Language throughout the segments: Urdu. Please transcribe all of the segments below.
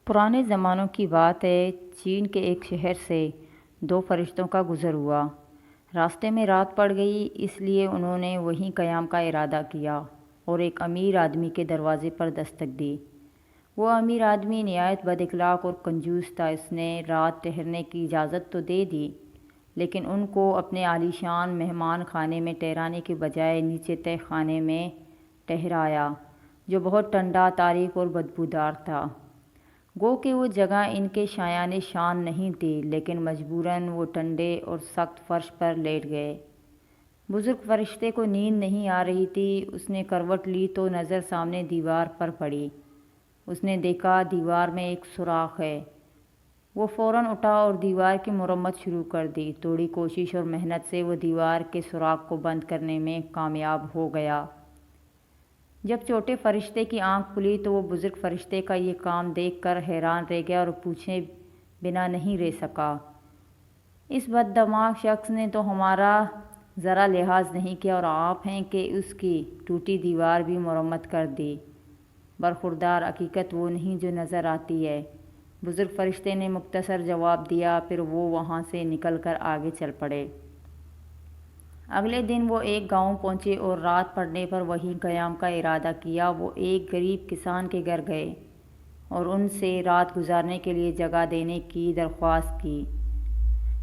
پرانے زمانوں کی بات ہے، چین کے ایک شہر سے دو فرشتوں کا گزر ہوا۔ راستے میں رات پڑ گئی، اس لیے انہوں نے وہیں قیام کا ارادہ کیا اور ایک امیر آدمی کے دروازے پر دستک دی۔ وہ امیر آدمی نہایت بد اخلاق اور کنجوس تھا۔ اس نے رات ٹھہرنے کی اجازت تو دے دی، لیکن ان کو اپنے عالیشان مہمان خانے میں ٹھہرانے کے بجائے نیچے تہہ خانے میں ٹھہرایا، جو بہت ٹھنڈا، تاریک اور بدبودار تھا۔ گو کہ وہ جگہ ان کے شایان شان نہیں تھی، لیکن مجبوراً وہ ٹھنڈے اور سخت فرش پر لیٹ گئے۔ بزرگ فرشتے کو نیند نہیں آ رہی تھی۔ اس نے کروٹ لی تو نظر سامنے دیوار پر پڑی۔ اس نے دیکھا دیوار میں ایک سوراخ ہے۔ وہ فوراً اٹھا اور دیوار کی مرمت شروع کر دی۔ تھوڑی کوشش اور محنت سے وہ دیوار کے سوراخ کو بند کرنے میں کامیاب ہو گیا۔ جب چھوٹے فرشتے کی آنکھ کھلی تو وہ بزرگ فرشتے کا یہ کام دیکھ کر حیران رہ گیا اور پوچھے بنا نہیں رہ سکا، اس بد دماغ شخص نے تو ہمارا ذرا لحاظ نہیں کیا اور آپ ہیں کہ اس کی ٹوٹی دیوار بھی مرمت کر دی۔ برخوردار، حقیقت وہ نہیں جو نظر آتی ہے، بزرگ فرشتے نے مختصر جواب دیا۔ پھر وہ وہاں سے نکل کر آگے چل پڑے۔ اگلے دن وہ ایک گاؤں پہنچے اور رات پڑنے پر وہیں قیام کا ارادہ کیا۔ وہ ایک غریب کسان کے گھر گئے اور ان سے رات گزارنے کے لیے جگہ دینے کی درخواست کی۔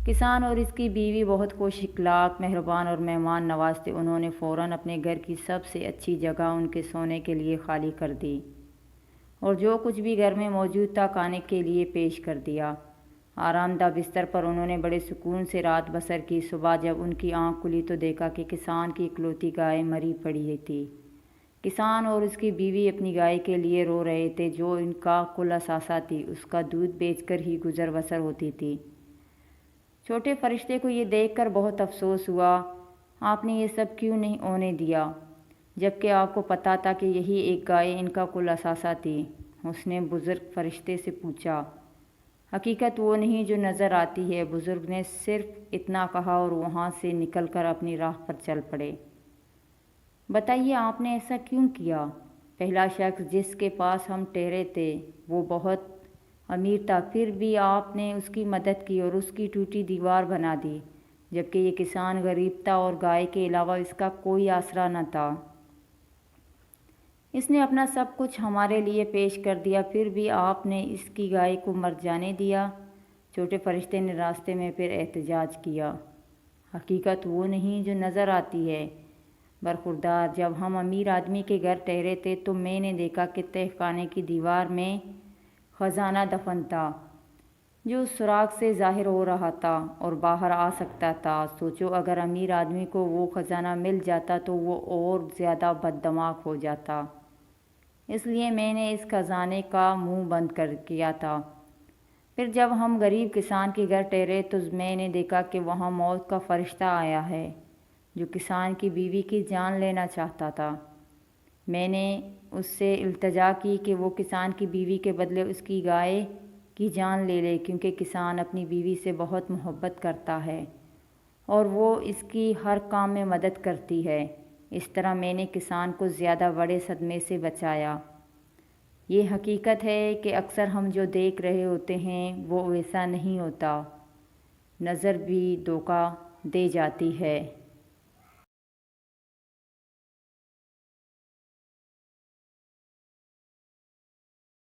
کسان اور اس کی بیوی بہت خوش اخلاق، مہربان اور مہمان نواز تھے۔ انہوں نے فوراً اپنے گھر کی سب سے اچھی جگہ ان کے سونے کے لیے خالی کر دی اور جو کچھ بھی گھر میں موجود تھا کھانے کے لیے پیش کر دیا۔ آرام دہ بستر پر انہوں نے بڑے سکون سے رات بسر کی۔ صبح جب ان کی آنکھ کھلی تو دیکھا کہ کسان کی اکلوتی گائے مری پڑی تھی۔ کسان اور اس کی بیوی اپنی گائے کے لیے رو رہے تھے، جو ان کا کل اثاثہ تھی۔ اس کا دودھ بیچ کر ہی گزر بسر ہوتی تھی۔ چھوٹے فرشتے کو یہ دیکھ کر بہت افسوس ہوا۔ آپ نے یہ سب کیوں نہیں ہونے دیا، جبکہ آپ کو پتہ تھا کہ یہی ایک گائے ان کا کل اثاثہ تھی؟ اس نے بزرگ فرشتے سے پوچھا۔ حقیقت وہ نہیں جو نظر آتی ہے، بزرگ نے صرف اتنا کہا اور وہاں سے نکل کر اپنی راہ پر چل پڑے۔ بتائیے، آپ نے ایسا کیوں کیا؟ پہلا شخص جس کے پاس ہم ٹھہرے تھے وہ بہت امیر تھا، پھر بھی آپ نے اس کی مدد کی اور اس کی ٹوٹی دیوار بنا دی، جبکہ یہ کسان غریب تھا اور گائے کے علاوہ اس کا کوئی آسرا نہ تھا۔ اس نے اپنا سب کچھ ہمارے لیے پیش کر دیا، پھر بھی آپ نے اس کی گائے کو مر جانے دیا۔ چھوٹے فرشتے نے راستے میں پھر احتجاج کیا۔ حقیقت وہ نہیں جو نظر آتی ہے، برخوردار، جب ہم امیر آدمی کے گھر ٹھہرے تھے تو میں نے دیکھا کہ تہہ خانے کی دیوار میں خزانہ دفن تھا، جو اس سوراخ سے ظاہر ہو رہا تھا اور باہر آ سکتا تھا۔ سوچو، اگر امیر آدمی کو وہ خزانہ مل جاتا تو وہ اور زیادہ بد دماغ ہو جاتا، اس لیے میں نے اس خزانے کا منہ بند کر کیا تھا۔ پھر جب ہم غریب کسان کے گھر ٹھہرے تو میں نے دیکھا کہ وہاں موت کا فرشتہ آیا ہے، جو کسان کی بیوی کی جان لینا چاہتا تھا۔ میں نے اس سے التجا کی کہ وہ کسان کی بیوی کے بدلے اس کی گائے کی جان لے لے، کیونکہ کسان اپنی بیوی سے بہت محبت کرتا ہے اور وہ اس کی ہر کام میں مدد کرتی ہے۔ اس طرح میں نے کسان کو زیادہ بڑے صدمے سے بچایا۔ یہ حقیقت ہے کہ اکثر ہم جو دیکھ رہے ہوتے ہیں وہ ویسا نہیں ہوتا، نظر بھی دھوکہ دے جاتی ہے۔